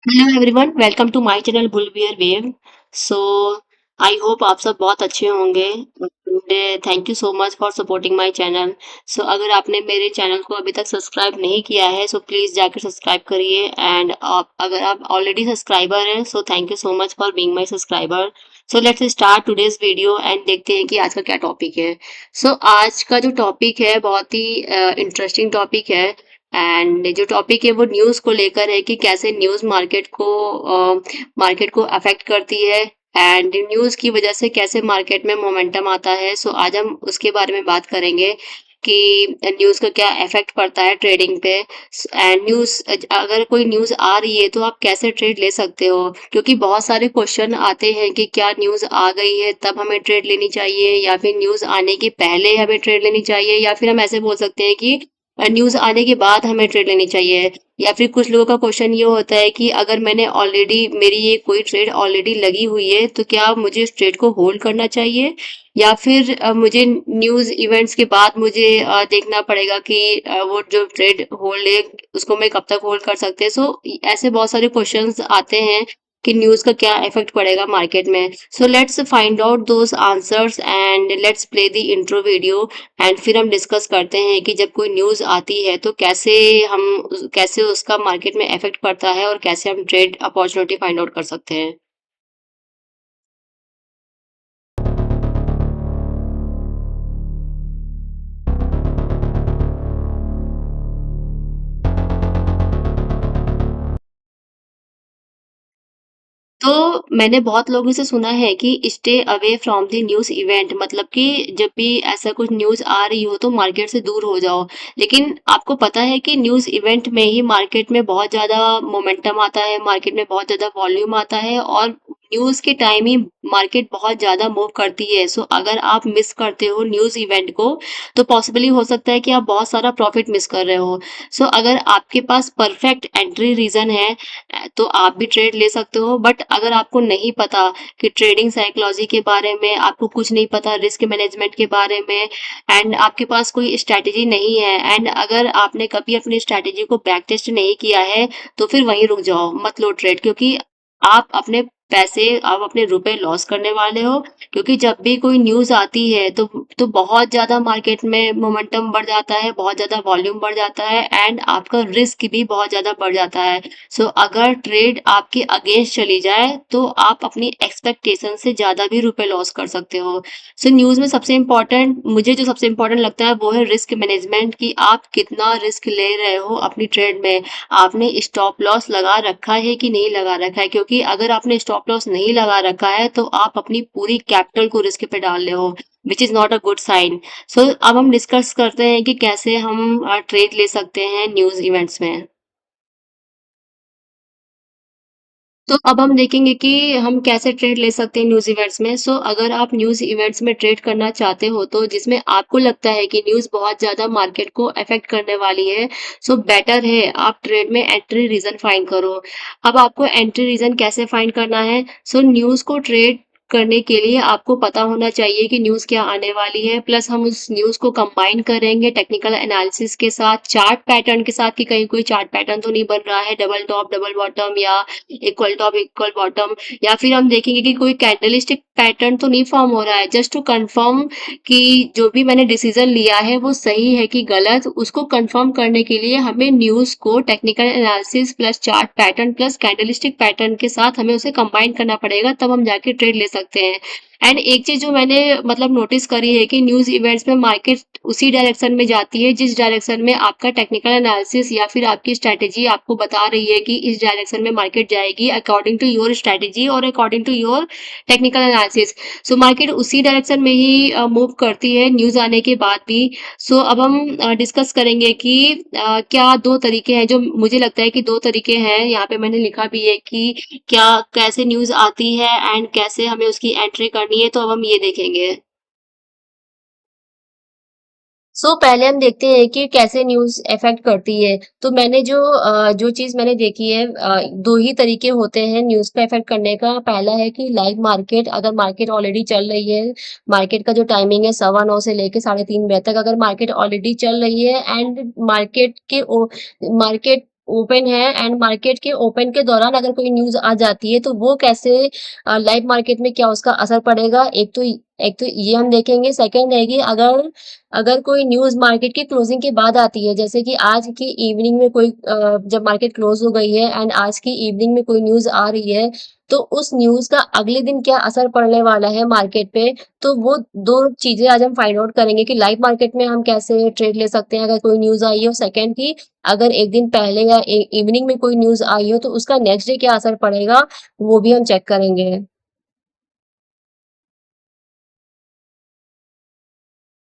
Hello everyone, welcome to my channel bull bear wave. So I hope आप सब बहुत अच्छे होंगे and thank you so much for supporting my channel. So अगर आपने मेरे चैनल को अभी तक सब्सक्राइब नहीं किया है सो प्लीज़ जाकर सब्सक्राइब करिए एंड आप अगर आप ऑलरेडी सब्सक्राइबर हैं so thank you so much for being my subscriber. So let's start today's video and देखते हैं कि आज का क्या टॉपिक है। सो आज का जो टॉपिक है बहुत ही इंटरेस्टिंग टॉपिक है एंड जो टॉपिक है वो न्यूज़ को लेकर है कि कैसे न्यूज़ मार्केट को अफेक्ट करती है एंड न्यूज़ की वजह से कैसे मार्केट में मोमेंटम आता है। सो आज हम उसके बारे में बात करेंगे कि न्यूज़ का क्या इफेक्ट पड़ता है ट्रेडिंग पे एंड न्यूज़ अगर कोई न्यूज़ आ रही है तो आप कैसे ट्रेड ले सकते हो, क्योंकि बहुत सारे क्वेश्चन आते हैं कि क्या न्यूज़ आ गई है तब हमें ट्रेड लेनी चाहिए या फिर न्यूज़ आने के पहले हमें ट्रेड लेनी चाहिए, या फिर हम ऐसे बोल सकते हैं कि न्यूज़ आने के बाद हमें ट्रेड लेनी चाहिए। या फिर कुछ लोगों का क्वेश्चन ये होता है कि अगर मैंने ऑलरेडी मेरी ये कोई ट्रेड ऑलरेडी लगी हुई है तो क्या मुझे उस ट्रेड को होल्ड करना चाहिए या फिर मुझे न्यूज़ इवेंट्स के बाद मुझे देखना पड़ेगा कि वो जो ट्रेड होल्ड है उसको मैं कब तक होल्ड कर सकते हैं। सो ऐसे बहुत सारे क्वेश्चंस आते हैं कि न्यूज़ का क्या इफेक्ट पड़ेगा मार्केट में। So let's find out those answers and let's play the intro video and फिर हम डिस्कस करते हैं कि जब कोई न्यूज़ आती है तो कैसे उसका मार्केट में इफेक्ट पड़ता है और कैसे हम ट्रेड अपॉर्चुनिटी फाइंड आउट कर सकते हैं। तो मैंने बहुत लोगों से सुना है कि stay away from the news event, मतलब कि जब भी ऐसा कुछ न्यूज़ आ रही हो तो मार्केट से दूर हो जाओ। लेकिन आपको पता है कि न्यूज़ इवेंट में ही मार्केट में बहुत ज़्यादा मोमेंटम आता है, मार्केट में बहुत ज़्यादा वॉल्यूम आता है और न्यूज़ के टाइम ही मार्केट बहुत ज़्यादा मूव करती है। सो अगर आप मिस करते हो न्यूज़ इवेंट को तो पॉसिबली हो सकता है कि आप बहुत सारा प्रॉफिट मिस कर रहे हो। सो अगर आपके पास परफेक्ट एंट्री रीज़न है तो आप भी ट्रेड ले सकते हो, बट अगर आपको नहीं पता कि ट्रेडिंग साइकोलॉजी के बारे में, आपको कुछ नहीं पता रिस्क मैनेजमेंट के बारे में एंड आपके पास कोई स्ट्रैटेजी नहीं है एंड अगर आपने कभी अपनी स्ट्रैटेजी को बैक टेस्ट नहीं किया है तो फिर वहीं रुक जाओ, मत लो ट्रेड, क्योंकि आप अपने रुपए लॉस करने वाले हो। क्योंकि जब भी कोई न्यूज़ आती है तो बहुत ज़्यादा मार्केट में मोमेंटम बढ़ जाता है, बहुत ज़्यादा वॉल्यूम बढ़ जाता है एंड आपका रिस्क भी बहुत ज़्यादा बढ़ जाता है। सो अगर ट्रेड आपके अगेंस्ट चली जाए तो आप अपनी एक्सपेक्टेशन से ज़्यादा भी रुपए लॉस कर सकते हो। सो न्यूज़ में सबसे इम्पोर्टेंट, मुझे जो सबसे इम्पोर्टेंट लगता है वो है रिस्क मैनेजमेंट, कि आप कितना रिस्क ले रहे हो अपनी ट्रेड में। आपने स्टॉप लॉस लगा रखा है कि नहीं लगा रखा है, क्योंकि अगर आपने स्टॉप लॉस नहीं लगा रखा है तो आप अपनी पूरी कैपिटल को रिस्क पे डाल रहे हो, which is not a good sign. So अब हम डिस्कस करते हैं कि कैसे हम ट्रेड ले सकते हैं न्यूज़ इवेंट्स में। तो अब हम देखेंगे कि हम कैसे ट्रेड ले सकते हैं न्यूज़ इवेंट्स में। सो अगर आप न्यूज़ इवेंट्स में ट्रेड करना चाहते हो तो जिसमें आपको लगता है कि न्यूज़ बहुत ज़्यादा मार्केट को अफेक्ट करने वाली है, सो बेटर है आप ट्रेड में एंट्री रीज़न फाइंड करो। अब आपको एंट्री रीज़न कैसे फाइंड करना है? सो न्यूज़ को ट्रेड करने के लिए आपको पता होना चाहिए कि न्यूज़ क्या आने वाली है, प्लस हम उस न्यूज़ को कंबाइन करेंगे टेक्निकल एनालिसिस के साथ, चार्ट पैटर्न के साथ, कि कहीं कोई चार्ट पैटर्न तो नहीं बन रहा है, डबल टॉप डबल बॉटम या इक्वल टॉप इक्वल बॉटम, या फिर हम देखेंगे कि कोई कैंडलस्टिक पैटर्न तो नहीं फॉर्म हो रहा है, जस्ट टू कंफर्म कि जो भी मैंने डिसीजन लिया है वो सही है कि गलत। उसको कंफर्म करने के लिए हमें न्यूज़ को technical analysis plus chart pattern plus candlestick pattern के साथ हमें उसे कंबाइन करना पड़ेगा, तब हम जाके ट्रेड ले सकते हैं। एंड एक चीज जो मैंने मतलब नोटिस करी है कि न्यूज़ इवेंट्स में मार्केट उसी डायरेक्शन में जाती है जिस डायरेक्शन में आपका टेक्निकल एनालिसिस या फिर आपकी स्ट्रैटेजी आपको बता रही है कि इस डायरेक्शन में मार्केट जाएगी, अकॉर्डिंग टू योर स्ट्रैटेजी और according to your technical analysis. So market उसी डायरेक्शन में ही मूव करती है न्यूज़ आने के बाद भी। सो अब हम डिस्कस करेंगे कि क्या दो तरीके हैं, जो मुझे लगता है कि दो तरीके हैं, यहाँ पे मैंने लिखा भी है कि क्या कैसे न्यूज़ आती है एंड कैसे हमें उसकी एंट्री करनी है, तो अब हम ये देखेंगे। पहले हम देखते हैं कि कैसे न्यूज़ अफ़ेक्ट करती है। तो मैंने जो चीज़ मैंने देखी है, 2 ही तरीके होते हैं न्यूज़ पे अफ़ेक्ट करने का। पहला है कि लाइव मार्केट, अगर मार्केट ऑलरेडी चल रही है, मार्केट का जो टाइमिंग है 9:15 से लेके 3:30 बजे तक, अगर मार्केट ऑलरेडी चल रही है एंड मार्केट ओपन है एंड मार्केट के ओपन के दौरान अगर कोई न्यूज़ आ जाती है तो वो कैसे लाइव मार्केट में क्या उसका असर पड़ेगा, एक तो ये हम देखेंगे। सेकंड है कि अगर अगर कोई न्यूज़ मार्केट की क्लोजिंग के बाद आती है, जैसे कि आज की इवनिंग में कोई जब मार्केट क्लोज हो गई है एंड आज की इवनिंग में कोई न्यूज़ आ रही है, तो उस न्यूज़ का अगले दिन क्या असर पड़ने वाला है मार्केट पे, तो वो 2 चीज़ें आज हम फाइंड आउट करेंगे कि लाइव मार्केट में हम कैसे ट्रेड ले सकते हैं अगर कोई न्यूज़ आई है, और सेकंड कि अगर एक दिन पहले या इवनिंग में कोई न्यूज़ आई हो तो उसका नेक्स्ट डे क्या असर पड़ेगा, वो भी हम चेक करेंगे।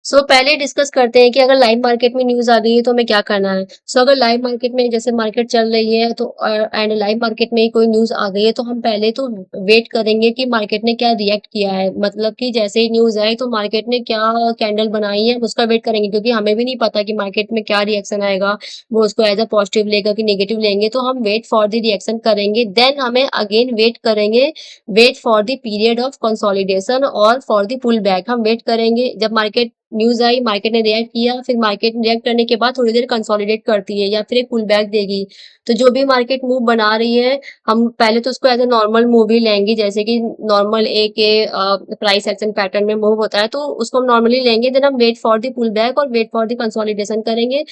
पहले डिस्कस करते हैं कि अगर लाइव मार्केट में न्यूज़ आ गई है तो हमें क्या करना है। अगर लाइव मार्केट में जैसे मार्केट चल रही है तो एंड लाइव मार्केट में ही कोई न्यूज़ आ गई है तो हम पहले तो वेट करेंगे कि मार्केट ने क्या रिएक्ट किया है। मतलब कि जैसे ही न्यूज़ आई तो मार्केट ने क्या कैंडल बनाई है, हम उसका वेट करेंगे, क्योंकि हमें भी नहीं पता कि मार्केट में क्या रिएक्शन आएगा। वो उसको एज़ अ पॉजिटिव लेगा कि नेगेटिव लेंगे, तो हम वेट फॉर द रिएक्शन करेंगे। देन हमें अगेन वेट करेंगे, wait for the period of consolidation और फॉर द पुल बैक। हम वेट करेंगे जब मार्केट न्यूज़ आई, मार्केट ने रिएक्ट किया, फिर मार्केट रिएक्ट करने के बाद थोड़ी देर कंसोलिडेट करती है या फिर एक पुल बैक देगी। तो जो भी मार्केट मूव बना रही है, हम पहले तो उसको एज़ अ नॉर्मल मूव ही लेंगे, जैसे कि नॉर्मल एक प्राइस एक्शन पैटर्न में मूव होता है, तो उसको हम नॉर्मली लेंगे। देन हम wait for the pull back और वेट फॉर द कंसोलिडेशन करेंगे।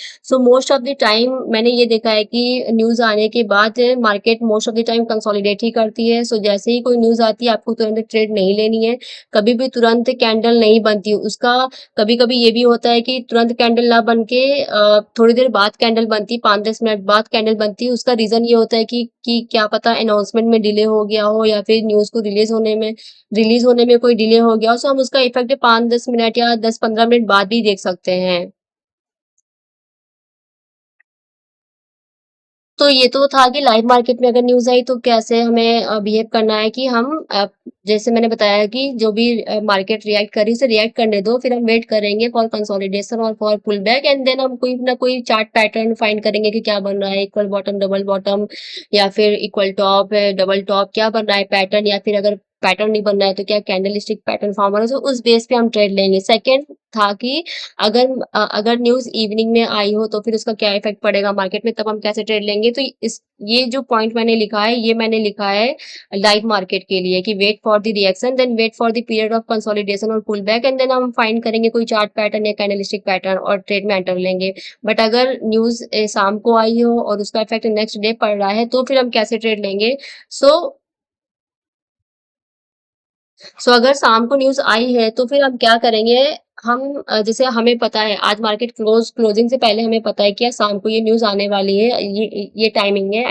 मोस्ट ऑफ द टाइम मैंने ये देखा है कि न्यूज़ आने के बाद market most of the time consolidate ही करती है। जैसे ही कोई न्यूज़ आती है, आपको तुरंत ट्रेड नहीं लेनी है, कभी भी तुरंत कैंडल नहीं बनती। उसका कभी-कभी ये भी होता है कि तुरंत कैंडल ना बन के थोड़ी देर बाद कैंडल बनती, 5-10 मिनट बाद कैंडल बनती है। उसका रीज़न ये होता है कि क्या पता अनाउंसमेंट में डिले हो गया हो या फिर न्यूज़ को रिलीज़ होने में कोई डिले हो गया हो। हम उसका इफ़ेक्ट 5-10 मिनट या 10-15 मिनट बाद भी देख सकते हैं। तो ये तो था कि लाइव मार्केट में अगर न्यूज़ आई तो कैसे हमें बिहेव करना है कि हम जैसे मैंने बताया कि जो भी मार्केट रिएक्ट करी उसे रिएक्ट करने दो, फिर हम वेट करेंगे फॉर कंसोलिडेशन और for pull back, and then हम कोई ना कोई चार्ट पैटर्न फाइंड करेंगे कि क्या बन रहा है, इक्वल बॉटम, डबल बॉटम, या फिर इक्वल टॉप है, डबल टॉप, क्या बन रहा है पैटर्न, या फिर अगर पैटर्न नहीं बन रहा है तो क्या कैंडलस्टिक पैटर्न फॉर्म हो रहा है, तो उस बेस पे हम ट्रेड लेंगे। सेकंड था कि अगर न्यूज़ इवनिंग में आई हो तो फिर उसका क्या इफ़ेक्ट पड़ेगा मार्केट में, तब हम कैसे ट्रेड लेंगे। तो इस ये जो पॉइंट मैंने लिखा है, ये मैंने लिखा है लाइव मार्केट के लिए कि wait for the reaction, then wait for the period of consolidation और पुल बैक, एंड देन हम फाइंड करेंगे कोई चार्ट पैटर्न या कैंडलस्टिक पैटर्न और ट्रेड में एंटर लेंगे। बट अगर न्यूज़ शाम को आई हो और उसका इफ़ेक्ट नेक्स्ट डे पड़ रहा है, तो फिर हम कैसे ट्रेड लेंगे। सो अगर शाम को न्यूज़ आई है तो फिर हम क्या करेंगे, हम जैसे हमें पता है आज मार्केट क्लोजिंग से पहले हमें पता है कि यार शाम को ये न्यूज़ आने वाली है, ये टाइमिंग है,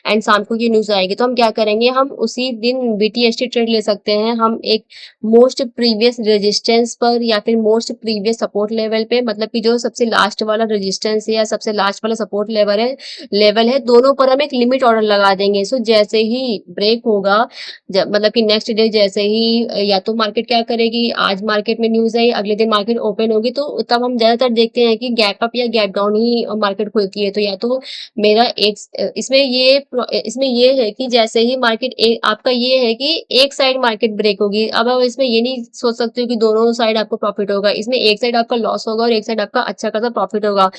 एंड शाम को ये न्यूज़ आएगी, तो हम क्या करेंगे, हम उसी दिन बीटीएसटी ट्रेड ले सकते हैं। हम एक मोस्ट प्रीवियस रेजिस्टेंस पर या फिर मोस्ट प्रीवियस सपोर्ट लेवल पे, मतलब कि जो सबसे लास्ट वाला रेजिस्टेंस है या सबसे लास्ट वाला सपोर्ट लेवल है, दोनों पर हम एक लिमिट ऑर्डर लगा देंगे। जैसे ही ब्रेक होगा, जब मतलब कि नेक्स्ट डे जैसे ही या तो मार्केट क्या करेगी, आज मार्केट में न्यूज़ आई, अगले दिन मार्केट ओपन होगी, तो तब हम ज़्यादातर देखते हैं कि गैप अप या गैप डाउन ही मार्केट खुलती है। तो या तो मेरा इसमें ये है कि जैसे ही मार्केट आपका ये है कि एक साइड मार्केट ब्रेक होगी। अब आप इसमें ये नहीं सोच सकते हो कि दोनों साइड आपको प्रॉफिट होगा। इसमें एक साइड आपका लॉस होगा और एक साइड आपका अच्छा खासा प्रॉफिट होगा।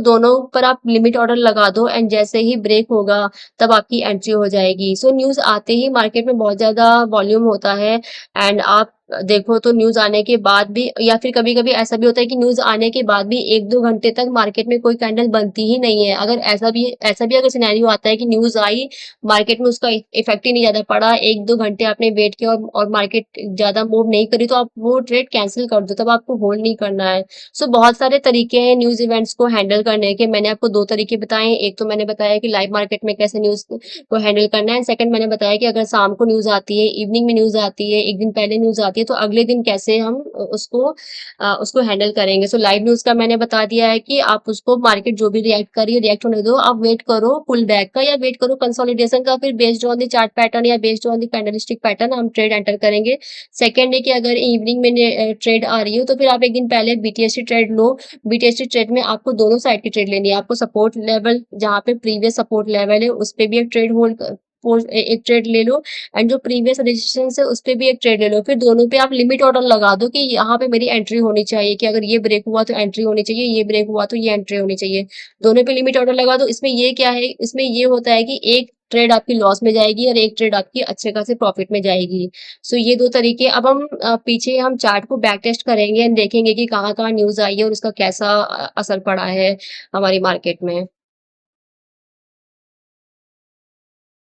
दोनों पर आप लिमिट ऑर्डर लगा दो एंड जैसे ही ब्रेक होगा तब आपकी एंट्री हो जाएगी। न्यूज़ आते ही मार्केट में बहुत ज़्यादा वॉल्यूम होता है, एंड आप देखो तो न्यूज़ आने के बाद भी, या फिर कभी-कभी ऐसा भी होता है कि न्यूज़ आने के बाद भी 1-2 घंटे तक मार्केट में कोई कैंडल बनती ही नहीं है। अगर ऐसा भी अगर सिनेरियो आता है कि न्यूज़ आई, मार्केट में उसका इफ़ेक्ट ही नहीं ज़्यादा पड़ा, 1-2 घंटे आपने वेट किया और मार्केट ज़्यादा मूव नहीं करी, तो आप वो ट्रेड कैंसल कर दो, तब आपको होल्ड नहीं करना है। बहुत सारे तरीके हैं न्यूज़ इवेंट्स को हैंडल करने के। मैंने आपको 2 तरीके बताए हैं। एक तो मैंने बताया कि लाइव मार्केट में कैसे न्यूज़ को हैंडल करना है। सेकंड मैंने बताया कि अगर शाम को न्यूज़ आती है, इवनिंग में न्यूज़ आती है, एक दिन पहले न्यूज़ आती है, तो अगले दिन कैसे हम उसको हैंडल करेंगे। लाइव न्यूज़ का मैंने बता दिया है कि आप उसको मार्केट जो भी रिएक्ट कर रही है, रिएक्ट होने दो। आप वेट करो पुल बैक का या वेट करो कंसोलिडेशन का, फिर based on the chart pattern या based on the candlestick pattern हम ट्रेड एंटर करेंगे। सेकंड है कि अगर इवनिंग में ट्रेड आ रही हो, तो फिर आप एक दिन पहले बीटीएसटी ट्रेड लो। बीटीएसटी ट्रेड में आपको दोनों साइड की ट्रेड लेनी है। आपको सपोर्ट लेवल जहाँ पे प्रीवियस सपोर्ट लेवल है, उस पे भी एक ट्रेड होल्ड एक ट्रेड ले लो, एंड जो प्रीवियस रेजिस्टेंस है उस पे भी एक ट्रेड ले लो। फिर दोनों पे आप लिमिट ऑर्डर लगा दो कि यहाँ पे मेरी एंट्री होनी चाहिए, कि अगर ये ब्रेक हुआ तो एंट्री होनी चाहिए, ये ब्रेक हुआ तो ये एंट्री होनी चाहिए। दोनों पे लिमिट ऑर्डर लगा दो। इसमें ये क्या है, इसमें ये होता है कि एक ट्रेड आपकी लॉस में जाएगी और एक ट्रेड आपकी अच्छे खासे प्रॉफिट में जाएगी। सो ये दो तरीके। अब हम पीछे हम चार्ट को बैक टेस्ट करेंगे एंड देखेंगे कि कहाँ कहाँ न्यूज आई है और उसका कैसा असर पड़ा है हमारी मार्केट में।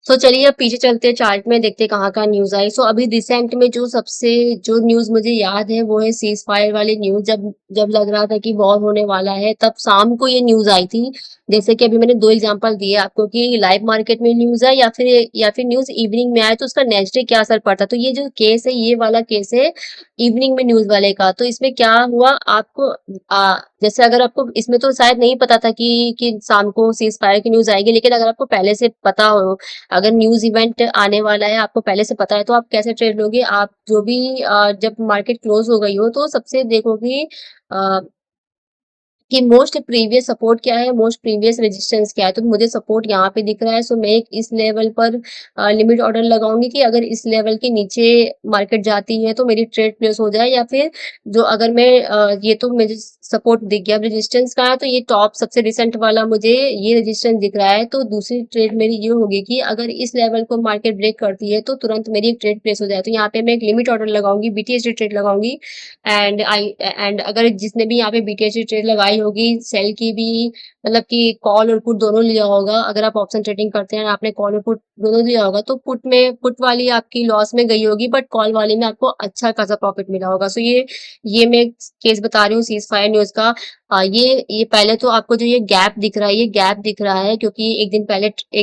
सो चलिए अब पीछे चलते हैं चार्ट में, देखते हैं कहाँ कहाँ न्यूज आई। सो अभी रिसेंट में जो न्यूज मुझे याद है वो है सीज फायर वाली न्यूज। जब जब लग रहा था कि वॉर होने वाला है तब शाम को ये न्यूज आई थी। जैसे कि अभी मैंने दो एग्जांपल दिए आपको कि लाइव मार्केट में न्यूज है या फिर न्यूज इवनिंग में आए तो उसका नेक्स्ट डे क्या असर पड़ता। तो ये जो केस है, ये वाला केस है इवनिंग में न्यूज वाले का। तो इसमें क्या हुआ आपको, जैसे अगर आपको इसमें तो शायद नहीं पता था कि शाम को सीज फायर की न्यूज आएगी, लेकिन अगर आपको पहले से पता हो, अगर न्यूज़ इवेंट आने वाला है, आपको पहले से पता है, तो आप कैसे ट्रेड लोगे? आप जो भी जब मार्केट क्लोज हो गई हो तो सबसे देखोगे अ, कि मोस्ट प्रीवियस सपोर्ट क्या है, मोस्ट प्रीवियस रेजिस्टेंस क्या है। तो मुझे सपोर्ट यहाँ पे दिख रहा है, सो मैं एक इस लेवल पर लिमिट ऑर्डर लगाऊंगी कि अगर इस लेवल के नीचे मार्केट जाती है तो मेरी ट्रेड प्लेस हो जाए। या फिर जो अगर मैं ये तो मुझे सपोर्ट दिख गया, रेजिस्टेंस का है तो ये टॉप सबसे रिसेंट वाला मुझे ये रेजिस्टेंस दिख रहा है। तो दूसरी ट्रेड मेरी ये होगी कि अगर इस लेवल को मार्केट ब्रेक करती है तो तुरंत मेरी एक ट्रेड प्लेस हो जाए। तो यहाँ पे मैं एक लिमिट ऑर्डर लगाऊंगी, बीटीएसडी ट्रेड लगाऊंगी। एंड अगर जिसने भी यहाँ पे बीटीएसडी ट्रेड लगाई होगी, सेल की भी, मतलब कि कॉल और पुट दोनों लिया होगा, अगर आप ऑप्शन ट्रेडिंग करते हैं आपने कॉल और पुट दोनों लिया होगा, तो पुट वाली आपकी लॉस में गई होगी बट कॉल वाली में आपको अच्छा खासा प्रॉफिट मिला होगा। सो ये मैं केस बता रही हूँ सीज फायर न्यूज का। ये पहले तो आपको जो ये गैप दिख रहा है, ये गैप दिख रहा है क्योंकि एक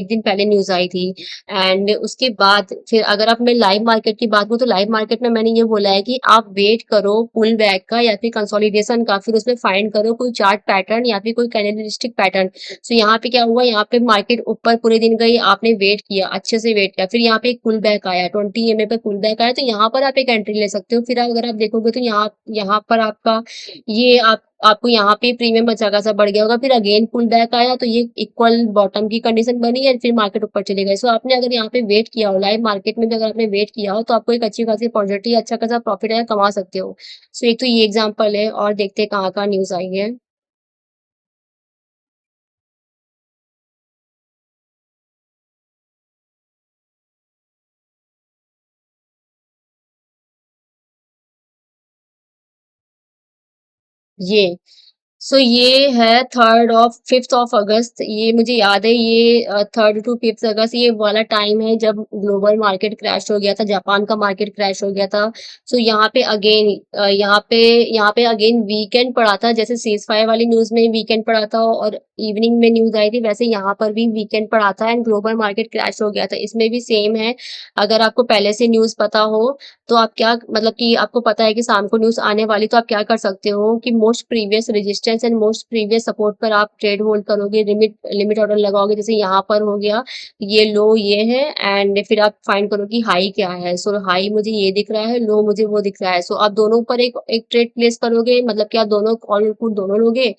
दिन पहले न्यूज आई थी। एंड उसके बाद फिर अगर आप मैं लाइव मार्केट की बात करूँ तो लाइव मार्केट में मैंने ये बोला है कि आप वेट करो पुल बैक का या फिर कंसोलिडेशन का, फिर उसमें फाइंड करो कोई चार्ट पैटर्न या फिर कोई कैंडलस्टिक पैटर्न। सो यहाँ पे क्या हुआ, यहाँ पे मार्केट ऊपर पूरे दिन गई, आपने वेट किया, अच्छे से वेट किया, फिर यहाँ पे एक पुल बैक आया, 20 EMA पे पुल बैक आया, तो यहाँ पर आप एक एंट्री ले सकते हो। फिर अगर आप देखोगे तो यहाँ यहाँ पर आपका ये आपको यहाँ पे प्रीमियम अच्छा खासा बढ़ गया होगा। फिर अगेन पुल बैक आया तो ये इक्वल बॉटम की कंडीशन बनी है, फिर मार्केट ऊपर चले गए। सो आपने अगर यहाँ पे वेट किया हो, लाइव मार्केट में भी अगर आपने वेट किया हो तो आपको एक अच्छी खासी अपॉर्चुनिटी, अच्छा खासा प्रॉफिट है, कमा सकते हो। सो एक तो ये एग्जांपल है, और देखते हैं कहाँ कहाँ न्यूज आई है। ये ये है 5th of August, ये मुझे याद है, ये 3rd to 5th अगस्त ये वाला टाइम है जब ग्लोबल मार्केट क्रैश हो गया था, जापान का मार्केट क्रैश हो गया था। यहाँ पे अगेन वीकेंड पड़ा था, जैसे सीज फायर वाली न्यूज में वीकेंड पड़ा था और इवनिंग में न्यूज आई थी, वैसे यहाँ पर भी वीकेंड पड़ा था एंड ग्लोबल मार्केट क्रैश हो गया था। इसमें भी सेम है, अगर आपको पहले से न्यूज पता हो तो आप क्या, मतलब कि आपको पता है कि शाम को न्यूज़ आने वाली, तो आप क्या कर सकते हो कि most previous resistance and most previous support पर आप ट्रेड होल्ड करोगे, लिमिट लिमिट ऑर्डर लगाओगे। जैसे यहाँ पर हो गया, ये लो ये है, एंड फिर आप फाइंड करो कि हाई क्या है। सो हाई मुझे ये दिख रहा है, लो मुझे वो दिख रहा है। सो आप दोनों पर एक एक ट्रेड प्लेस करोगे, मतलब कि आप दोनों कॉल पुट दोनों लोगे।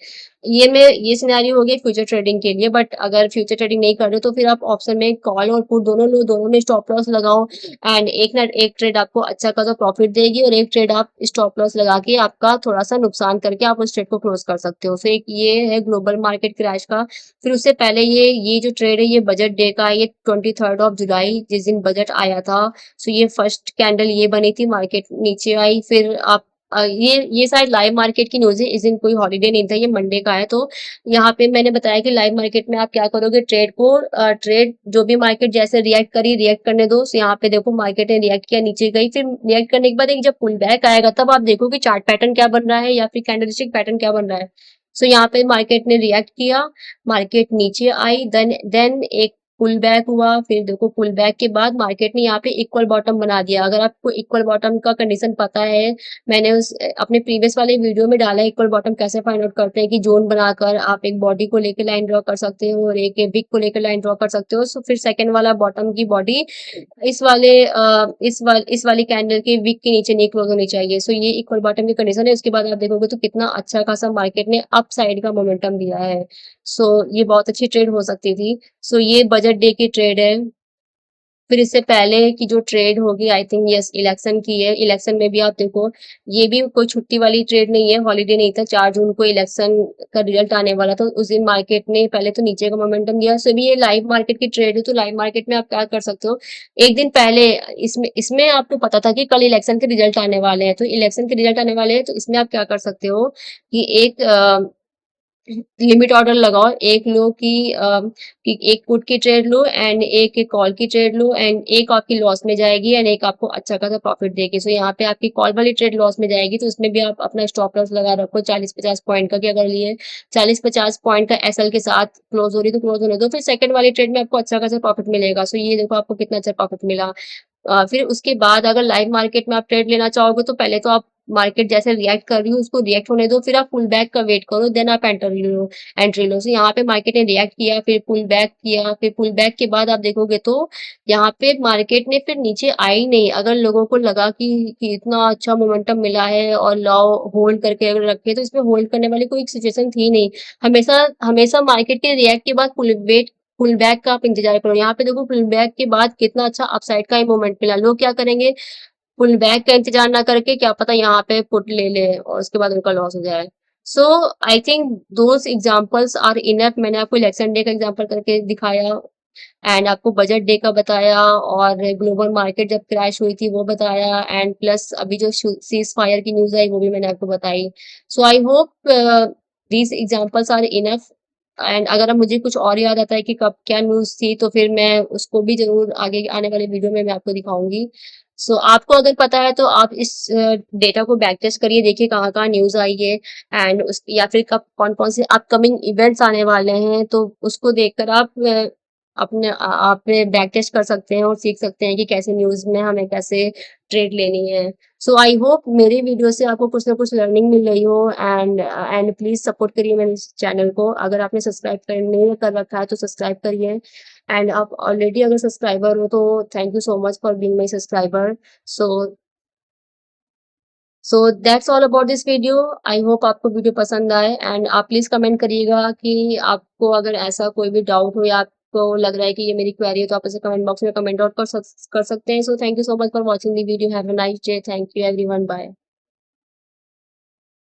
ये सिनेरियो हो गया फ्यूचर ट्रेडिंग के लिए। बट अगर फ्यूचर ट्रेडिंग नहीं कर रहे हो तो फिर आप ऑप्शन में कॉल और पुट दोनों लो, दोनों में स्टॉप लॉस लगाओ, एंड एक ना एक ट्रेड आपको अच्छा खासा प्रॉफिट देगी और एक ट्रेड आप स्टॉप लॉस लगा के आपका थोड़ा सा नुकसान करके आप उस ट्रेड को क्लोज कर सकते हो। फिर एक ये है ग्लोबल मार्केट क्रैश का। फिर उससे पहले ये जो ट्रेड है ये बजट डे का है, ये 23rd of July जिस दिन बजट आया था। सो ये फर्स्ट कैंडल ये बनी थी, मार्केट नीचे आई। फिर आप ये शायद लाइव मार्केट की न्यूज़ है, इस दिन कोई हॉलीडे नहीं था, ये मंडे का है। तो यहाँ पे मैंने बताया कि लाइव मार्केट में आप क्या करोगे, ट्रेड जो भी मार्केट जैसे रिएक्ट करी, रिएक्ट करने दो। So, यहाँ पे देखो मार्केट ने रिएक्ट किया, नीचे गई, फिर रिएक्ट करने के बाद एक जब पुल बैक आएगा तब आप देखो कि चार्ट पैटर्न क्या बन रहा है या फिर कैंडलस्टिक पैटर्न क्या बन रहा है। सो यहाँ पे मार्केट ने रिएक्ट किया, मार्केट नीचे आई, देन एक पुल बैक हुआ। फिर देखो पुल बैक के बाद मार्केट ने यहाँ पे इक्वल बॉटम बना दिया। अगर आपको इक्वल बॉटम का कंडीशन पता है, मैंने उस अपने प्रीवियस वाले वीडियो में डाला है इक्वल बॉटम कैसे फाइंड आउट करते हैं, कि जोन बनाकर आप एक बॉडी को लेकर लाइन ड्रॉ कर सकते हो और एक विक को लेकर लाइन ड्रॉ कर सकते हो। सो फिर सेकंड वाला बॉटम की बॉडी इस वाली कैंडल के विक के नीचे नहीं क्लोज होनी चाहिए। सो ये इक्वल बॉटम की कंडीशन है। उसके बाद आप देखोगे तो कितना अच्छा खासा मार्केट ने अप साइड का मोमेंटम दिया है। सो ये बहुत अच्छी ट्रेड हो सकती थी। सो ये बजट डे की ट्रेड है। फिर इससे पहले की जो ट्रेड होगी आई थिंक यस इलेक्शन की है। इलेक्शन में भी आप देखो, ये भी कोई छुट्टी वाली ट्रेड नहीं है, हॉलीडे नहीं था। 4 जून को इलेक्शन का रिजल्ट आने वाला था, उस दिन मार्केट ने पहले तो नीचे का मोमेंटम दिया। सो भी ये लाइव मार्केट की ट्रेड है, तो लाइव मार्केट में आप क्या कर सकते हो, एक दिन पहले, इसमें इसमें आपको पता था कि कल इलेक्शन के रिजल्ट आने वाले हैं, तो इलेक्शन के रिजल्ट आने वाले हैं, तो इसमें आप क्या कर सकते हो कि एक लिमिट ऑर्डर लगाओ, एक लो कि एक पुट की ट्रेड लो एंड एक कॉल की ट्रेड लो, एंड एक आपकी लॉस में जाएगी एंड एक आपको अच्छा खासा प्रॉफिट देगी। सो यहाँ पे आपकी कॉल वाली ट्रेड लॉस में जाएगी, तो उसमें भी आप अपना स्टॉप लॉस लगा रखो 40-50 पॉइंट का, कि अगर लिए 40-50 पॉइंट का एसएल के साथ क्लोज हो रही तो क्लोज होने दो, फिर सेकंड वाली ट्रेड में आपको अच्छा खासा प्रॉफिट मिलेगा। सो ये देखो आपको कितना अच्छा प्रॉफिट मिला। फिर उसके बाद अगर लाइव मार्केट में आप ट्रेड लेना चाहोगे, तो पहले तो आप मार्केट जैसे रिएक्ट कर रही हो उसको रिएक्ट होने दो, फिर आप पुल बैक का वेट करो, देन आप एंट्री लो। सो यहाँ पे मार्केट ने रिएक्ट किया, फिर पुल बैक किया, फिर पुल बैक के बाद आप देखोगे तो यहाँ पे मार्केट ने फिर नीचे आई नहीं। अगर लोगों को लगा कि इतना अच्छा मोमेंटम मिला है और लॉ होल्ड करके अगर रखे, तो इसमें होल्ड करने वाली कोई सिचुएशन थी नहीं। हमेशा हमेशा मार्केट के रिएक्ट के बाद पुल बैक का आप इंतजार करो। यहाँ पे देखो पुल बैक के बाद कितना अच्छा अपसाइड का ही मोमेंट मिला। लोग क्या करेंगे, पुल बैक का इंतजार ना करके क्या पता यहाँ पे पुट ले ले और उसके बाद उनका लॉस हो जाए। So I think those examples are enough. मैंने आपको इलेक्शन डे का एग्जाम्पल करके दिखाया एंड आपको बजट डे का बताया, और ग्लोबल मार्केट जब क्रैश हुई थी वो बताया, एंड प्लस अभी जो सीज फायर की न्यूज आई वो भी मैंने आपको बताई। So I hope these examples are enough. And अगर अब मुझे कुछ और याद आता है कि कब क्या न्यूज थी, तो फिर मैं उसको भी जरूर आगे आने वाले वीडियो में मैं आपको दिखाऊंगी। सो आपको अगर पता है तो आप इस डेटा को बैक टेस्ट करिए, देखिए कहाँ कहाँ न्यूज आई है, एंड उस या फिर कब कौन कौन से अपकमिंग इवेंट्स आने वाले हैं, तो उसको देखकर आप आप बैक टेस्ट कर सकते हैं और सीख सकते हैं कि कैसे न्यूज में हमें कैसे ट्रेड लेनी है। सो आई होप मेरे वीडियो से आपको कुछ ना कुछ लर्निंग मिल रही हो, एंड प्लीज सपोर्ट करिए मेरे इस चैनल को। अगर आपने सब्सक्राइब कर नहीं कर रखा है तो सब्सक्राइब करिए, एंड आप ऑलरेडी अगर सब्सक्राइबर हो तो thank you so much for being my subscriber. So so that's all about this video. I hope आपको वीडियो पसंद आए, एंड आप प्लीज कमेंट करिएगा कि आपको अगर ऐसा कोई भी डाउट हो या आपको लग रहा है कि ये मेरी क्वेरी है, तो आप इसे कमेंट बॉक्स में कमेंट आउट कर सकते हैं। So thank you so much for watching the video. Have a nice day. Thank you everyone. Bye.